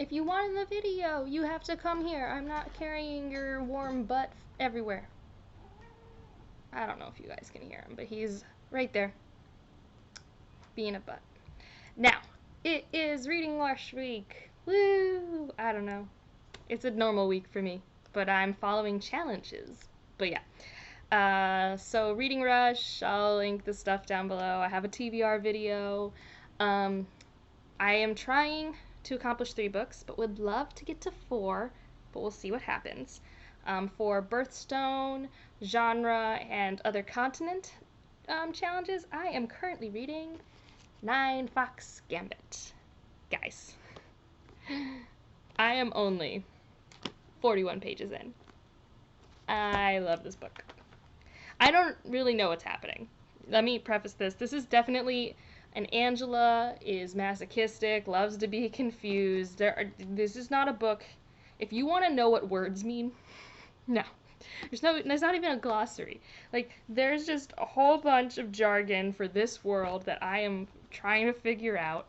If you want the video, you have to come here. I'm not carrying your warm butt everywhere. I don't know if you guys can hear him, but he's right there being a butt. Now, it is reading rush week. Woo! I don't know. It's a normal week for me, but I'm following challenges. But yeah. So reading rush, I'll link the stuff down below. I have a TBR video. I am trying to accomplish 3 books, but would love to get to 4, but we'll see what happens. For birthstone, genre, and other continent challenges, I am currently reading Ninefox Gambit. Guys, I am only 41 pages in. I love this book. I don't really know what's happening. Let me preface this. This is definitely an Angela is masochistic, loves to be confused. This is not a book. If you want to know what words mean, no. There's not even a glossary. Like, there's just a whole bunch of jargon for this world that I am trying to figure out,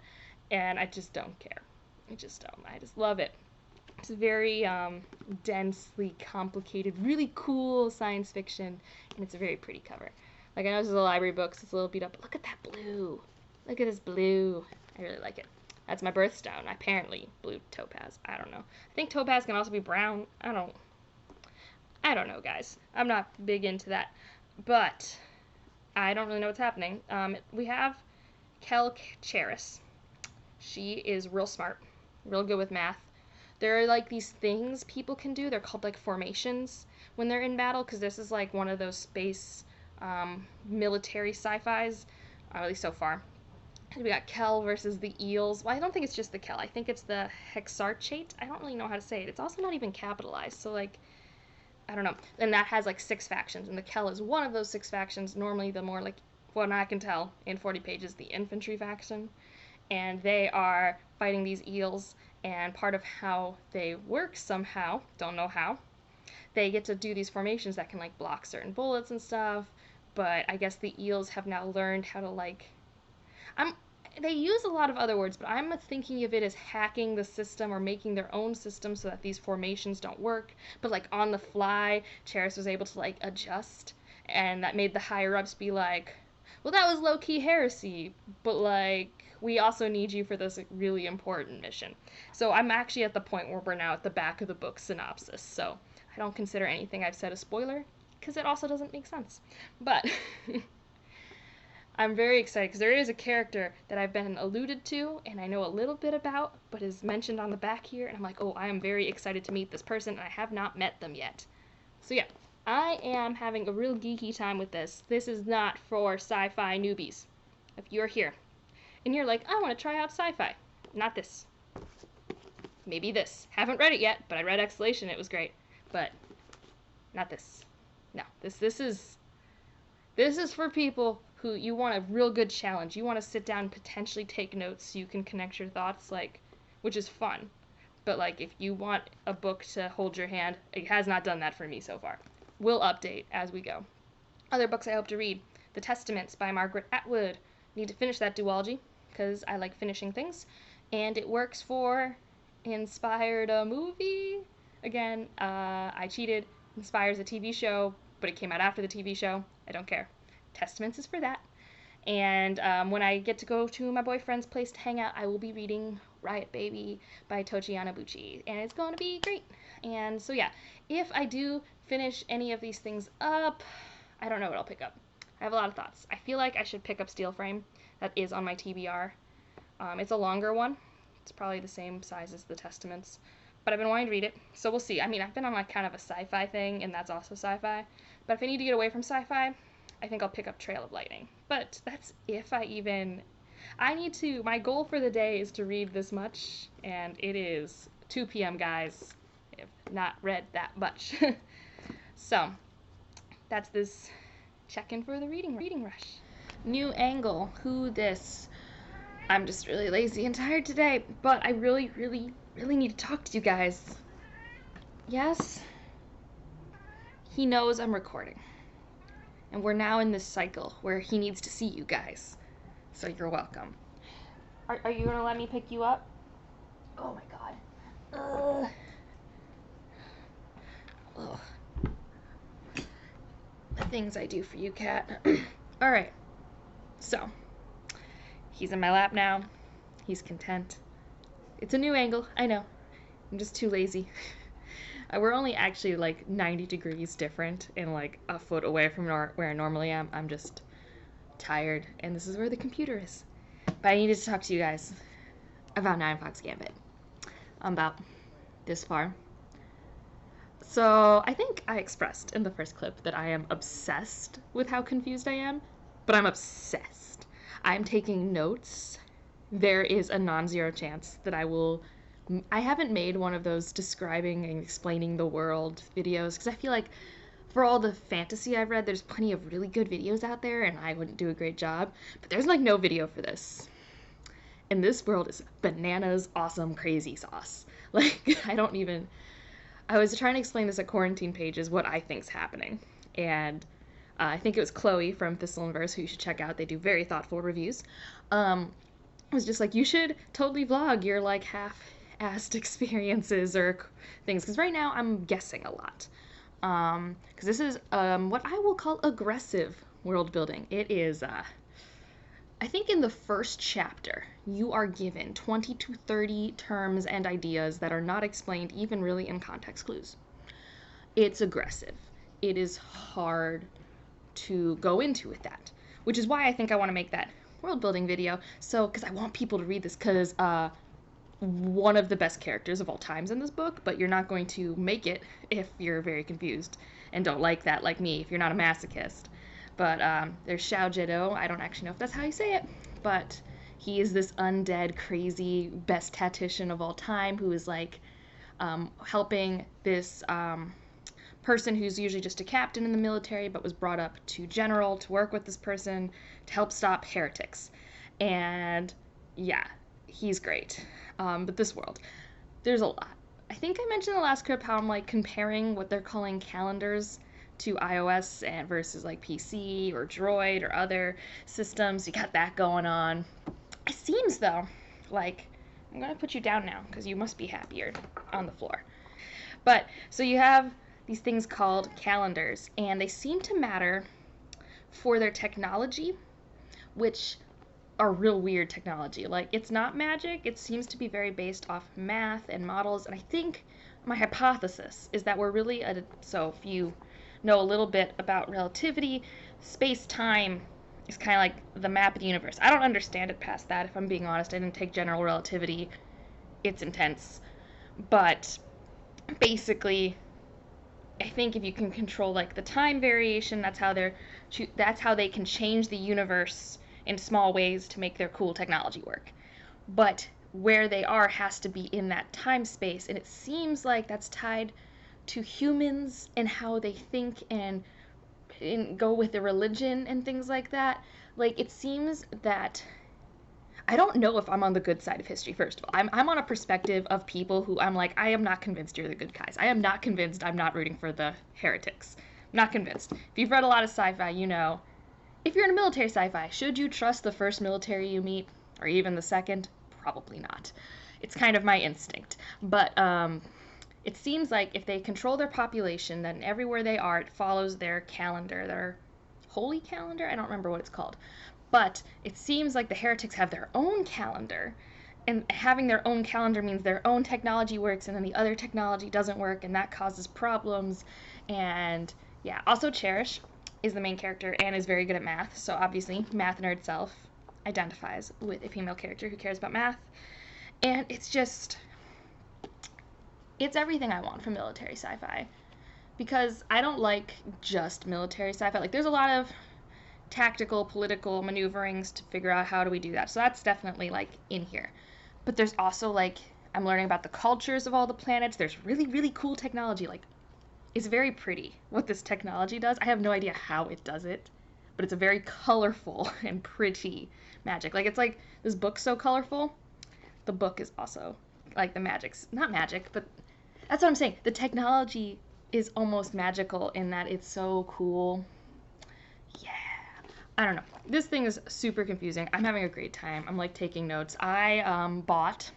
and I just don't care. I just don't. I just love it. It's very densely complicated, really cool science fiction, and it's a very pretty cover. Like, I know this is a library book, so it's a little beat up, but look at that blue. Look at this blue. I really like it. That's my birthstone. Apparently, blue topaz. I don't know. I think topaz can also be brown. I don't know, guys. I'm not big into that. But I don't really know what's happening. We have Kel Charis. She is real smart, real good with math. There are like these things people can do. They're called like formations when they're in battle, because this is like one of those space military sci-fis, at least so far. We got Kel versus the Eels. Well, I don't think it's just the Kel. I think it's the Hexarchate. I don't really know how to say it. It's also not even capitalized, so like, I don't know. And that has like 6 factions, and the Kel is one of those 6 factions. Normally the more like, what I can tell in 40 pages, the infantry faction. And they are fighting these eels, and part of how they work somehow, don't know how, they get to do these formations that can like block certain bullets and stuff, but I guess the eels have now learned how to like, they use a lot of other words, but I'm thinking of it as hacking the system or making their own system so that these formations don't work. But like on the fly, Charis was able to like adjust, and that made the higher ups be like, well, that was low-key heresy, but like, we also need you for this really important mission. So I'm actually at the point where we're now at the back of the book synopsis, so I don't consider anything I've said a spoiler, because it also doesn't make sense. But I'm very excited because there is a character that I've been alluded to and I know a little bit about, but is mentioned on the back here, and I'm like, oh, I am very excited to meet this person, and I have not met them yet. So yeah, I am having a real geeky time with this. This is not for sci-fi newbies. If you're here and you're like, I want to try out sci-fi, not this. Maybe this. Haven't read it yet, but I read Exhalation, it was great. But not this. No, this is for people who you want a real good challenge. You want to sit down and potentially take notes so you can connect your thoughts, like, which is fun. But like, if you want a book to hold your hand, it has not done that for me so far. We'll update as we go. Other books I hope to read: The Testaments by Margaret Atwood. Need to finish that duology because I like finishing things, and it works for inspired a movie. Again, I cheated. Inspires a TV show, but it came out after the TV show. I don't care. Testaments is for that. And when I get to go to my boyfriend's place to hang out, I will be reading Riot Baby by Tochi Onyebuchi, and it's going to be great. And so yeah, if I do finish any of these things up, I don't know what I'll pick up. I have a lot of thoughts. I feel like I should pick up Steel Frame. That is on my TBR. It's a longer one. It's probably the same size as the Testaments, but I've been wanting to read it, so we'll see. I mean, I've been on like kind of a sci-fi thing, and that's also sci-fi, but if I need to get away from sci-fi, I think I'll pick up Trail of Lightning. But that's if I need to, my goal for the day is to read this much, and it is 2 p.m., guys. I have not read that much. So, that's this check-in for the reading rush. New angle, who this? I'm just really lazy and tired today, but I really need to talk to you guys. Yes? He knows I'm recording. And we're now in this cycle where he needs to see you guys. So you're welcome. Are you gonna let me pick you up? Oh my god. Ugh. The things I do for you, cat. Alright, so he's in my lap now. He's content. It's a new angle, I know. I'm just too lazy. We're only actually like 90 degrees different and like a foot away from where I normally am. I'm just tired, and this is where the computer is. But I needed to talk to you guys about Ninefox Gambit. I'm about this far. So I think I expressed in the first clip that I am obsessed with how confused I am, but I'm obsessed. I'm taking notes. There is a non-zero chance that I haven't made one of those describing and explaining the world videos, because I feel like for all the fantasy I've read, there's plenty of really good videos out there, and I wouldn't do a great job, but there's like no video for this. And this world is bananas, awesome, crazy sauce. Like, I was trying to explain this at Quarantine Pages, what I think's happening. And I think it was Chloe from Thistle and Verse, who you should check out. They do very thoughtful reviews. Was just like, you should totally vlog your like half-assed experiences or things. Because right now I'm guessing a lot. Because this is what I will call aggressive world building. It is, I think in the first chapter, you are given 20 to 30 terms and ideas that are not explained even really in context clues. It's aggressive. It is hard to go into with that, which is why I think I want to make that world building video. So, because I want people to read this, because one of the best characters of all times in this book, but you're not going to make it if you're very confused and don't like that, like me, if you're not a masochist. But there's Xiao Jiedo. I don't actually know if that's how you say it, but he is this undead, crazy, best tactician of all time who is like helping this person who's usually just a captain in the military but was brought up to general to work with this person to help stop heretics. And yeah, he's great. But this world, there's a lot. I think I mentioned in the last clip how I'm like comparing what they're calling calendars to iOS and versus like PC or Droid or other systems. You got that going on. It seems though like I'm gonna put you down now because you must be happier on the floor. But so you have these things called calendars, and they seem to matter for their technology, which are real weird technology. Like, it's not magic. It seems to be very based off math and models, and I think my hypothesis is that we're really so if you know a little bit about relativity, space-time is kind of like the map of the universe. I don't understand it past that, if I'm being honest. I didn't take general relativity. It's intense. But basically, I think if you can control like the time variation, that's how they can change the universe in small ways to make their cool technology work. But where they are has to be in that time space, and it seems like that's tied to humans and how they think and go with the religion and things like that. Like, it seems that I don't know if I'm on the good side of history, first of all. I'm on a perspective of people who I'm like, I am not convinced you're the good guys. I am not convinced I'm not rooting for the heretics. I'm not convinced. If you've read a lot of sci-fi, you know, if you're in a military sci-fi, should you trust the first military you meet, or even the second? Probably not. It's kind of my instinct. But it seems like if they control their population, then everywhere they are, it follows their calendar, their holy calendar? I don't remember what it's called. But it seems like the heretics have their own calendar, and having their own calendar means their own technology works, and then the other technology doesn't work, and that causes problems. And yeah, also Cherish is the main character and is very good at math, so obviously math nerd self identifies with a female character who cares about math. And it's everything I want from military sci-fi, because I don't like just military sci-fi. Like, there's a lot of tactical, political maneuverings to figure out how do we do that. So that's definitely like in here. But there's also like, I'm learning about the cultures of all the planets. There's really, really cool technology. Like, it's very pretty what this technology does. I have no idea how it does it, but it's a very colorful and pretty magic. Like, it's like this book's so colorful. The book is also like the magic's not magic, but that's what I'm saying. The technology is almost magical in that it's so cool. Yeah. I don't know. This thing is super confusing. I'm having a great time. I'm like taking notes. I bought,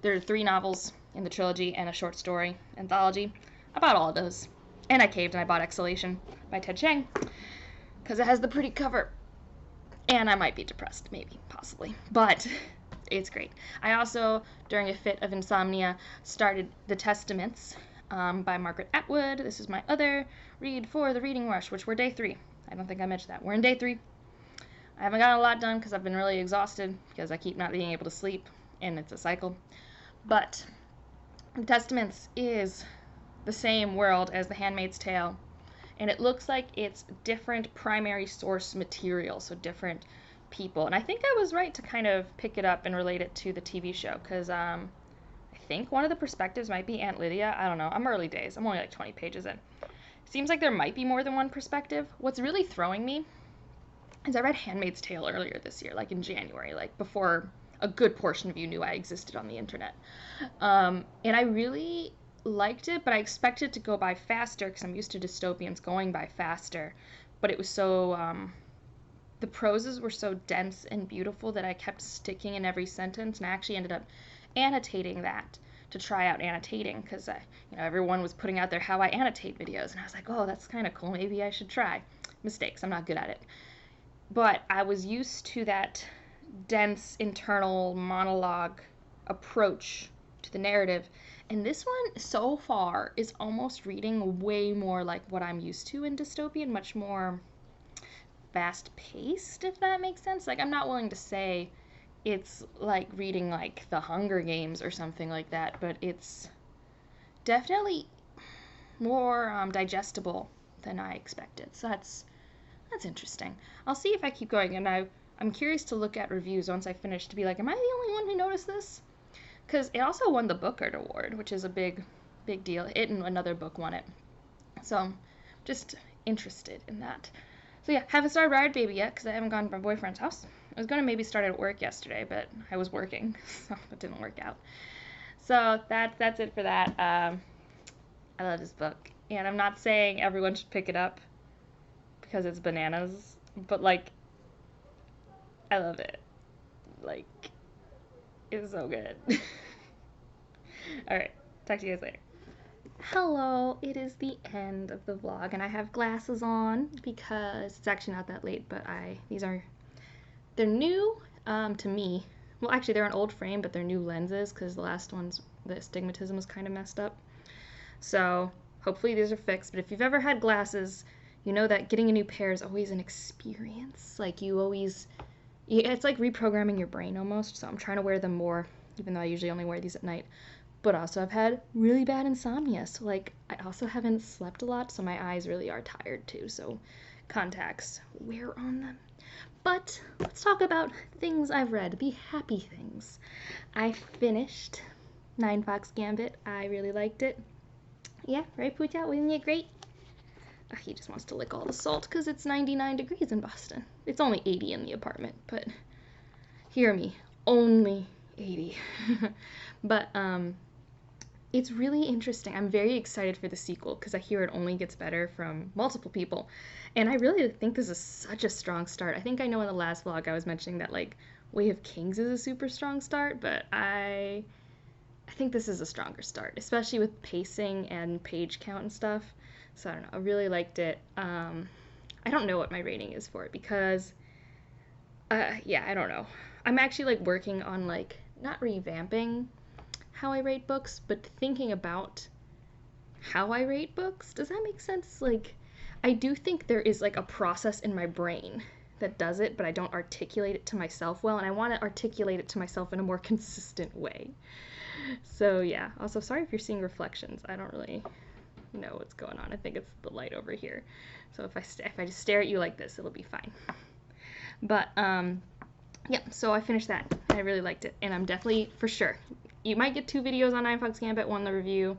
there are 3 novels in the trilogy and a short story anthology. I bought all of those. And I caved and I bought Exhalation by Ted Chiang because it has the pretty cover. And I might be depressed, maybe, possibly. But it's great. I also, during a fit of insomnia, started The Testaments by Margaret Atwood. This is my other read for the Reading Rush, which we're day 3. I don't think I mentioned that. We're in day 3. I haven't gotten a lot done because I've been really exhausted because I keep not being able to sleep, and it's a cycle. But The Testaments is the same world as The Handmaid's Tale, and it looks like it's different primary source material, so different people. And I think I was right to kind of pick it up and relate it to the TV show, because I think one of the perspectives might be Aunt Lydia. I don't know. I'm early days. I'm only like 20 pages in. Seems like there might be more than one perspective. What's really throwing me is I read Handmaid's Tale earlier this year, like in January, like before a good portion of you knew I existed on the internet. And I really liked it, but I expected it to go by faster because I'm used to dystopians going by faster. But it was so, the proses were so dense and beautiful that I kept sticking in every sentence, and I actually ended up annotating that to try out annotating because everyone was putting out their how I annotate videos, and I was like, oh, that's kind of cool, maybe I should try. Mistakes, I'm not good at it. But I was used to that dense internal monologue approach to the narrative, and this one so far is almost reading way more like what I'm used to in dystopian, much more fast-paced, if that makes sense. Like, I'm not willing to say it's like reading like The Hunger Games or something like that, but it's definitely more digestible than I expected. So that's interesting. I'll see if I keep going, and I'm curious to look at reviews once I finish to be like, am I the only one who noticed this? Because it also won the Booker Award, which is a big deal. It and another book won it. So I'm just interested in that. So yeah, haven't started Riot Baby yet because I haven't gone to my boyfriend's house. I was going to maybe start at work yesterday, but I was working, so it didn't work out. So that's it for that. I love this book, and I'm not saying everyone should pick it up because it's bananas, but like, I love it. Like, it's so good. Alright, talk to you guys later. Hello, it is the end of the vlog, and I have glasses on because it's actually not that late, but they're new to me. Well, actually, they're an old frame, but they're new lenses because the last ones, the astigmatism was kind of messed up. So hopefully these are fixed, but if you've ever had glasses, you know that getting a new pair is always an experience. Like, it's like reprogramming your brain almost, so I'm trying to wear them more, even though I usually only wear these at night. But also I've had really bad insomnia, so like I also haven't slept a lot, so my eyes really are tired too, so contacts, wear on them. But let's talk about things I've read, the happy things. I finished Ninefox Gambit. I really liked it. Yeah, right, Pooja? Wasn't it great? He just wants to lick all the salt because it's 99 degrees in Boston. It's only 80 in the apartment, but hear me, only 80. But it's really interesting. I'm very excited for the sequel because I hear it only gets better from multiple people, and I really think this is such a strong start. I think I know in the last vlog I was mentioning that like Way of Kings is a super strong start, but I think this is a stronger start, especially with pacing and page count and stuff. So I don't know, I really liked it. I don't know what my rating is for it because yeah, I don't know. I'm actually like working on like not revamping how I rate books, but thinking about how I rate books. Does that make sense? Like, I do think there is like a process in my brain that does it, but I don't articulate it to myself well, and I want to articulate it to myself in a more consistent way. So yeah, also sorry if you're seeing reflections. I don't really know what's going on. I think it's the light over here. So if I just stare at you like this, it'll be fine. But yeah, so I finished that. I really liked it, and I'm definitely, for sure, you might get 2 videos on Ninefox Gambit, one the review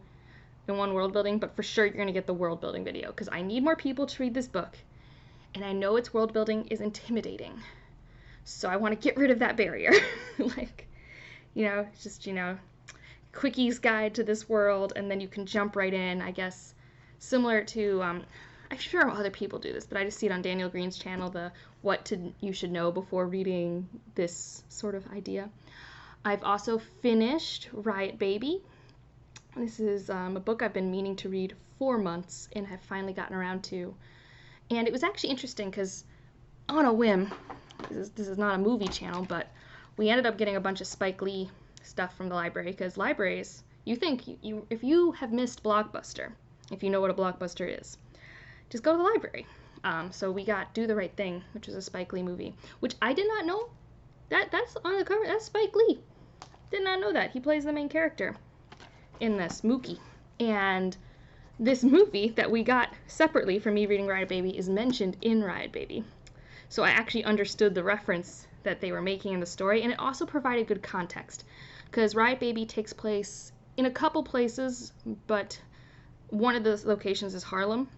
and one world building, but for sure you're gonna get the world building video because I need more people to read this book, and I know its world building is intimidating, so I want to get rid of that barrier. Like, just Quickie's guide to this world, and then you can jump right in, I guess, similar to I'm sure other people do this, but I just see it on Daniel Green's channel, the you should know before reading this sort of idea. I've also finished Riot Baby. This is a book I've been meaning to read for months and have finally gotten around to. And it was actually interesting because, on a whim, this is not a movie channel, but we ended up getting a bunch of Spike Lee stuff from the library, because libraries, you think, if you have missed Blockbuster, if you know what a Blockbuster is, just go to the library. So we got Do the Right Thing, which was a Spike Lee movie, which I did not know. That's on the cover. That's Spike Lee. Did not know that. He plays the main character in this, Mookie. And this movie that we got separately from me reading Riot Baby is mentioned in Riot Baby. So I actually understood the reference that they were making in the story, and it also provided good context, because Riot Baby takes place in a couple places, but one of the locations is Harlem.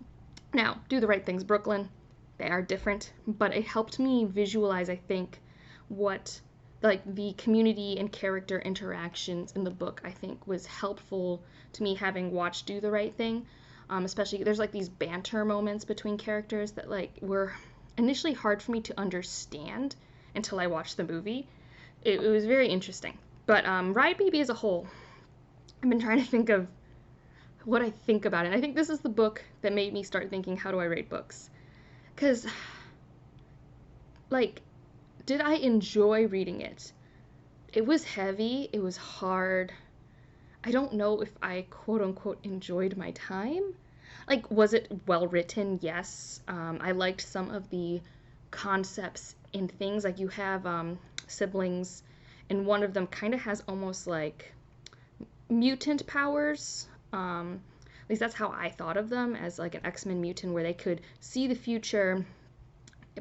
Now, Do the Right Thing's Brooklyn. They are different, but it helped me visualize, I think, what like the community and character interactions in the book, I think, was helpful to me, having watched Do the Right Thing. Especially, there's like these banter moments between characters that like were initially hard for me to understand until I watched the movie. It was very interesting. But Riot Baby as a whole, I've been trying to think of what I think about it. And I think this is the book that made me start thinking, how do I rate books? Because, like, did I enjoy reading it? It was heavy. It was hard. I don't know if I quote-unquote enjoyed my time. Like, was it well written? Yes. I liked some of the concepts and things. Like, you have siblings, and one of them kind of has almost like mutant powers. At least that's how I thought of them, as like an X-Men mutant, where they could see the future,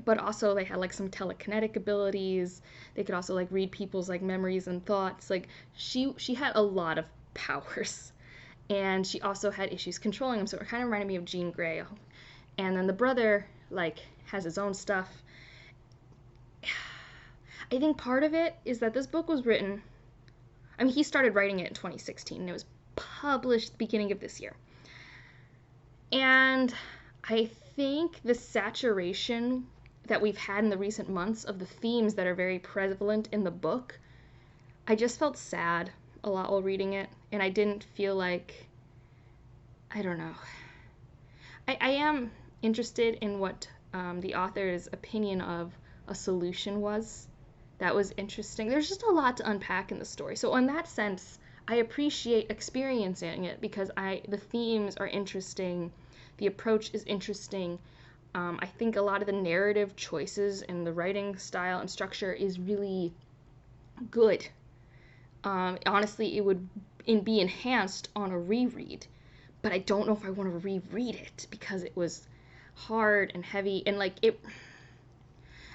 but also they had like some telekinetic abilities. They could also like read people's like memories and thoughts. Like she had a lot of powers, and she also had issues controlling them. So it kind of reminded me of Jean Grey. And then the brother like has his own stuff. I think part of it is that this book was written, I mean, he started writing it in 2016, and it was published the beginning of this year. And I think the saturation that we've had in the recent months of the themes that are very prevalent in the book, I just felt sad a lot while reading it, and I didn't feel like, I don't know. I am interested in what the author's opinion of a solution was. That was interesting. There's just a lot to unpack in the story. So in that sense, I appreciate experiencing it, because the themes are interesting, the approach is interesting. I think a lot of the narrative choices and the writing style and structure is really good. Honestly, it would be enhanced on a reread, but I don't know if I want to reread it, because it was hard and heavy, and like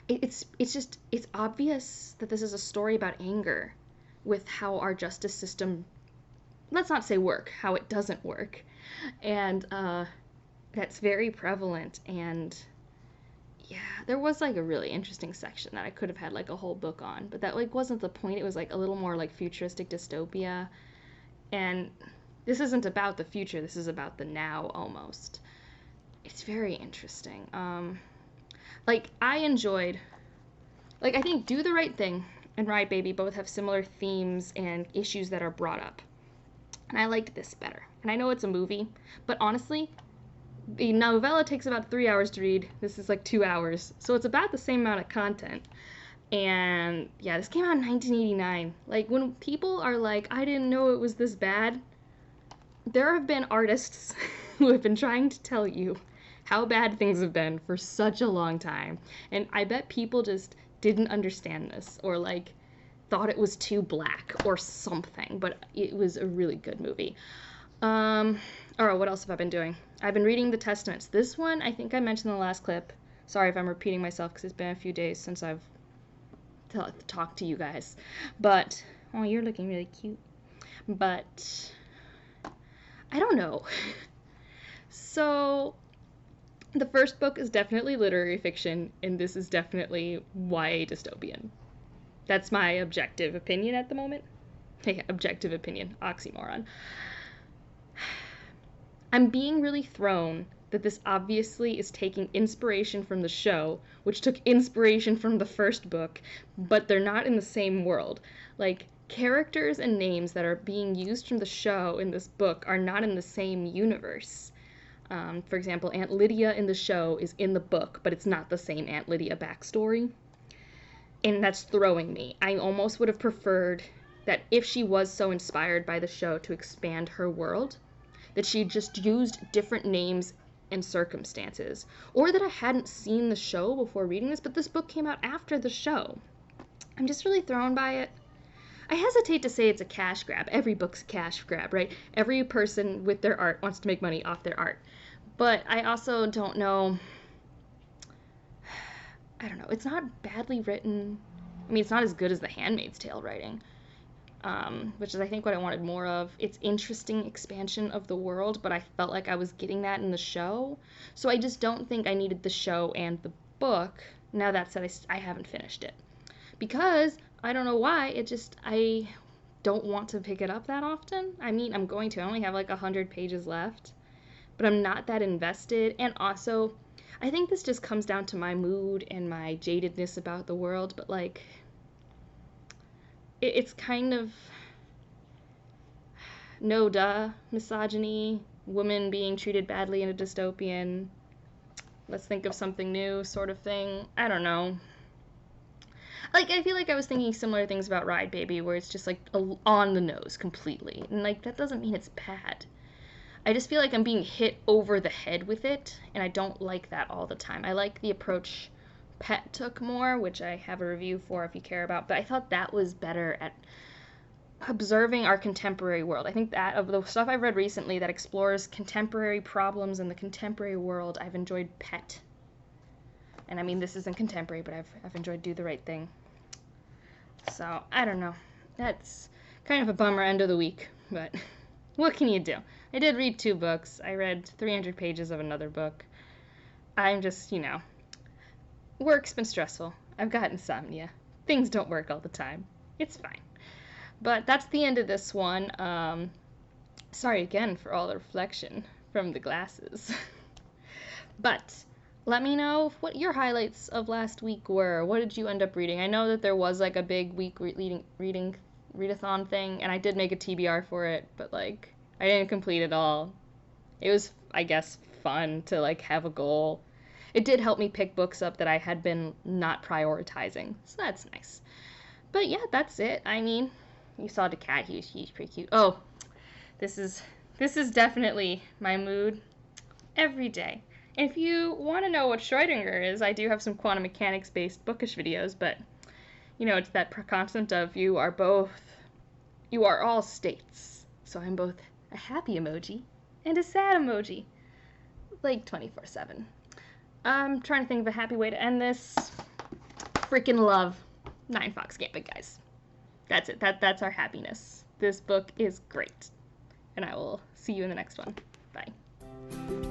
it's obvious that this is a story about anger with how our justice system, let's not say work, how it doesn't work. And that's very prevalent. And yeah, there was like a really interesting section that I could have had like a whole book on, but that like wasn't the point. It was like a little more like futuristic dystopia. And this isn't about the future, this is about the now almost. It's very interesting. Like I enjoyed, like I think Do the Right Thing and Riot Baby both have similar themes and issues that are brought up. And I liked this better. And I know it's a movie, but honestly, the novella takes about 3 hours to read. This is like 2 hours. So it's about the same amount of content. And yeah, this came out in 1989. Like when people are like, I didn't know it was this bad, there have been artists who have been trying to tell you how bad things have been for such a long time. And I bet people just didn't understand this, or like thought it was too black or something, but it was a really good movie. Alright, what else have I been doing? I've been reading the Testaments. This one, I think I mentioned in the last clip. Sorry if I'm repeating myself, because it's been a few days since I've talked to you guys. But, oh, you're looking really cute. But, I don't know. So, the first book is definitely literary fiction, and this is definitely YA dystopian. That's my objective opinion at the moment. Hey, objective opinion, oxymoron. I'm being really thrown that this obviously is taking inspiration from the show, which took inspiration from the first book, but they're not in the same world. Like, characters and names that are being used from the show in this book are not in the same universe. For example, Aunt Lydia in the show is in the book, but it's not the same Aunt Lydia backstory. And that's throwing me. I almost would have preferred that if she was so inspired by the show to expand her world, that she just used different names and circumstances. Or that I hadn't seen the show before reading this, but this book came out after the show. I'm just really thrown by it. I hesitate to say it's a cash grab. Every book's a cash grab, right? Every person with their art wants to make money off their art. But I also don't know. I don't know. It's not badly written. I mean, it's not as good as The Handmaid's Tale writing, which is, I think, what I wanted more of. It's interesting expansion of the world, but I felt like I was getting that in the show. So I just don't think I needed the show and the book. Now that said, I haven't finished it. Because, I don't know why, I don't want to pick it up that often. I mean, I'm going to. I only have like 100 pages left. But I'm not that invested. And also, I think this just comes down to my mood and my jadedness about the world. But like, it's kind of no duh misogyny, women being treated badly in a dystopian, let's think of something new sort of thing. I don't know. Like, I feel like I was thinking similar things about Riot Baby, where it's just, like, on the nose completely. And, like, that doesn't mean it's bad. I just feel like I'm being hit over the head with it, and I don't like that all the time. I like the approach Pet took more, which I have a review for if you care about, but I thought that was better at observing our contemporary world. I think that, of the stuff I've read recently that explores contemporary problems in the contemporary world, I've enjoyed Pet. And I mean, this isn't contemporary, but I've enjoyed Do the Right Thing. So, I don't know. That's kind of a bummer end of the week, but what can you do? I did read 2 books. I read 300 pages of another book. I'm just, work's been stressful. I've got insomnia. Things don't work all the time. It's fine. But that's the end of this one. Sorry again for all the reflection from the glasses. But let me know what your highlights of last week were. What did you end up reading? I know that there was like a big week readathon thing, and I did make a TBR for it, but like I didn't complete it all. It was, I guess, fun to like have a goal. It did help me pick books up that I had been not prioritizing, so that's nice. But yeah, that's it. I mean, you saw the cat. He's pretty cute. Oh, this is definitely my mood every day. If you want to know what Schrödinger is, I do have some quantum mechanics-based bookish videos, but, it's that concept of you are all states. So I'm both a happy emoji and a sad emoji, like 24/7. I'm trying to think of a happy way to end this. Freaking love Ninefox Gambit, guys. That's it. That's our happiness. This book is great. And I will see you in the next one. Bye.